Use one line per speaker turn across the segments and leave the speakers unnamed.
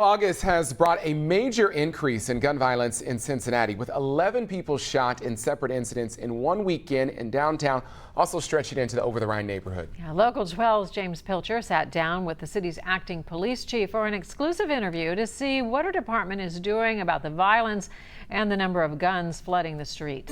August has brought a major increase in gun violence in Cincinnati, with 11 people shot in separate incidents in one weekend in downtown, also stretching into the Over-the-Rhine neighborhood.
Yeah, Local 12's James Pilcher sat down with the city's acting police chief for an exclusive interview to see what her department is doing about the violence and the number of guns flooding the street.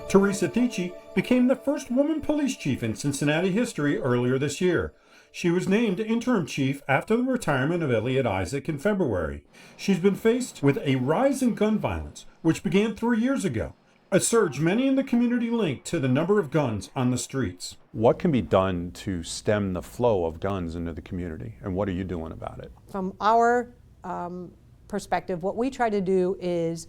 Teresa Thici became the first woman police chief in Cincinnati history earlier this year. She was named interim chief after the retirement of Elliot Isaac in February. She's been faced with a rise in gun violence, which began 3 years ago, a surge many in the community linked to the number of guns on the streets.
What can be done to stem the flow of guns into the community, and what are you doing about it?
From our perspective, what we try to do is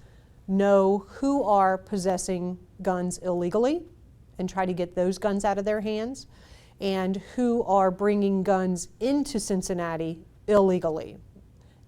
know who are possessing guns illegally and try to get those guns out of their hands, and who are bringing guns into Cincinnati illegally,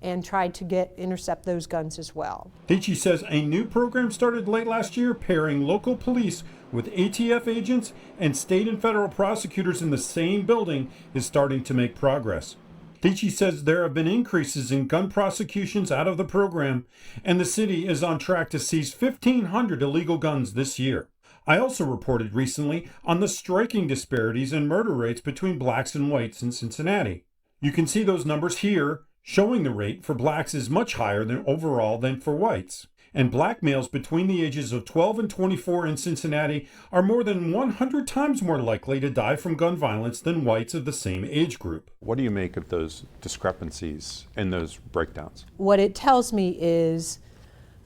and try to intercept those guns as well.
Thici says a new program started late last year pairing local police with ATF agents and state and federal prosecutors in the same building is starting to make progress. Thici says there have been increases in gun prosecutions out of the program, and the city is on track to seize 1,500 illegal guns this year. I also reported recently on the striking disparities in murder rates between blacks and whites in Cincinnati. You can see those numbers here, showing the rate for blacks is much higher than overall than for whites. And black males between the ages of 12 and 24 in Cincinnati are more than 100 times more likely to die from gun violence than whites of the same age group.
What do you make of those discrepancies and those breakdowns?
What it tells me is,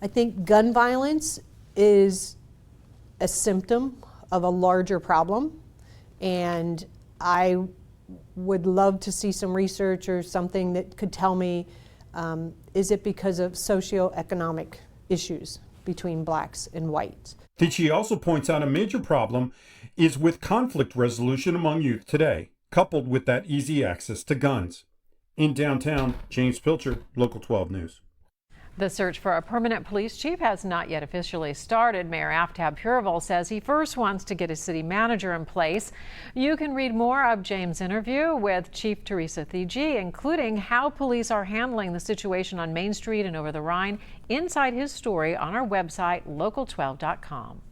I think gun violence is a symptom of a larger problem, and I would love to see some research or something that could tell me, is it because of socioeconomic issues between blacks and whites?
Thici also points out a major problem is with conflict resolution among youth today, coupled with that easy access to guns. In downtown, James Pilcher, Local 12 News.
The search for a permanent police chief has not yet officially started. Mayor Aftab Purival says he first wants to get a city manager in place. You can read more of James' interview with Chief Teresa Thici, including how police are handling the situation on Main Street and over the Rhine, inside his story on our website, local12.com.